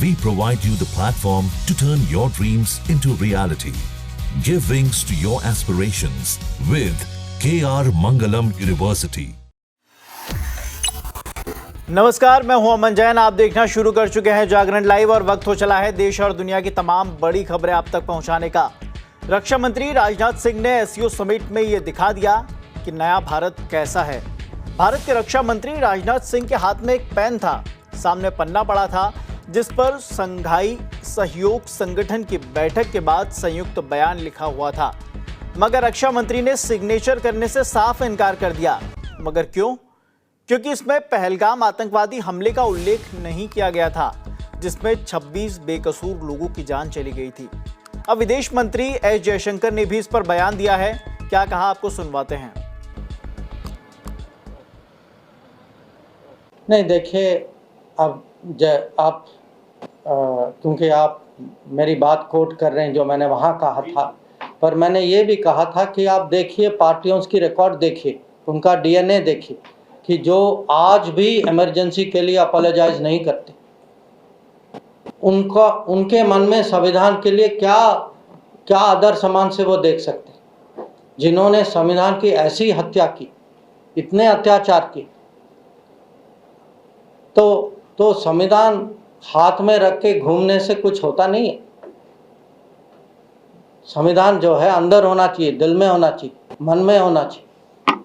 we provide you the platform to turn your dreams into reality. Give wings to your aspirations with KR Mangalam University. नमस्कार, मैं हूं अमन जैन। आप देखना शुरू कर चुके हैं जागरण लाइव और वक्त हो चला है देश और दुनिया की तमाम बड़ी खबरें आप तक पहुंचाने का। रक्षा मंत्री राजनाथ सिंह ने एससीओ समिट में ये दिखा दिया कि नया भारत कैसा है। भारत के रक्षा मंत्री राजनाथ सिंह के हाथ में एक पेन था, सामने पन्ना पड़ा था जिस पर संघाई सहयोग संगठन की बैठक के बाद संयुक्त बयान लिखा हुआ था, मगर रक्षा मंत्री ने सिग्नेचर करने से साफ इनकार कर दिया। मगर क्यों? क्योंकि इसमें पहलगाम आतंकवादी हमले का उल्लेख नहीं किया गया था, जिसमें 26 बेकसूर लोगों की जान चली गई थी। अब विदेश मंत्री एस जयशंकर ने भी इस पर बयान दिया है। क्या कहा, आपको सुनवाते हैं। नहीं, देखिए, अब आप क्योंकि आप मेरी बात कोट कर रहे हैं जो मैंने वहाँ कहा था, पर मैंने ये भी कहा था कि आप देखिए, पार्टियों की रिकॉर्ड देखिए, उनका डीएनए देखिए कि जो आज भी इमरजेंसी के लिए अपोलोजाइज नहीं करते, उनके मन में संविधान के लिए क्या आदर सम्मान से वो देख सकते। जिन्होंने संविधान की ऐसी हत्या की, इतने अत्याचार किए, तो संविधान हाथ में रख के घूमने से कुछ होता नहीं है। संविधान जो है अंदर होना चाहिए, दिल में होना चाहिए, मन में होना चाहिए।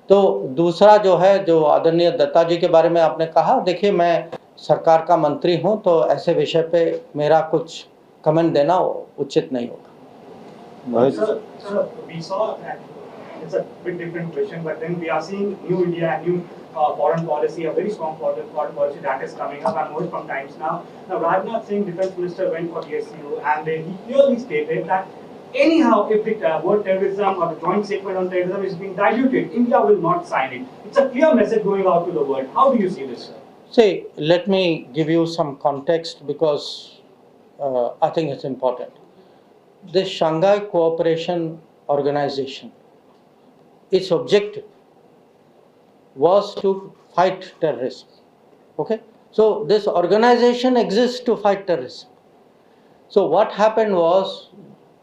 तो दूसरा जो है, जो आदरणीय दत्ता जी के बारे में आपने कहा, देखिए, मैं सरकार का मंत्री हूं, तो ऐसे विषय पे मेरा कुछ कमेंट देना उचित नहीं होगा। It's a bit different question, but then we are seeing new India and new foreign policy, a very strong foreign policy that is coming up and more from times now. Now, Rajnath Singh, Defence Minister, went for the SCO and he clearly stated that anyhow, if the word terrorism or the joint statement on terrorism is being diluted, India will not sign it. It's a clear message going out to the world. How do you see this, sir? See, let me give you some context because I think it's important. This Shanghai Cooperation Organization, its objective was to fight terrorism. Okay, so this organization exists to fight terrorism. So what happened was,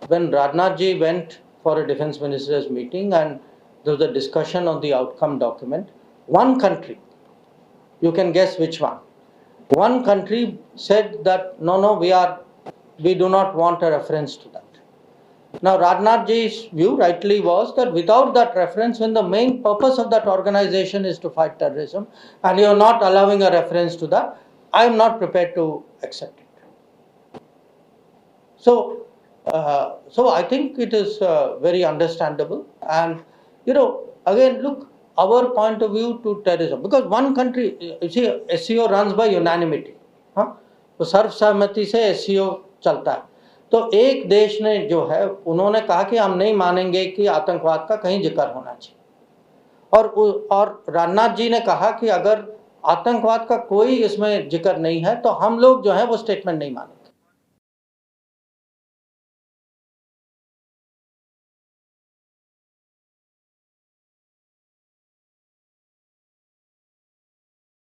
when Rajnath ji went for a defense ministers meeting and there was a discussion on the outcome document, one country, you can guess which one country said that no, we do not want a reference to that. Now, Rajnath ji's view rightly was that without that reference, when the main purpose of that organization is to fight terrorism, and you are not allowing a reference to that, I am not prepared to accept it. So I think it is very understandable. And again, look, our point of view to terrorism, because one country, you see, SCO runs by unanimity. तो सर्वसहमति से SCO चलता है। तो एक देश ने जो है, उन्होंने कहा कि हम नहीं मानेंगे कि आतंकवाद का कहीं जिक्र होना चाहिए, और राजनाथ जी ने कहा कि अगर आतंकवाद का कोई इसमें जिक्र नहीं है तो हम लोग जो है वो स्टेटमेंट नहीं मानेंगे।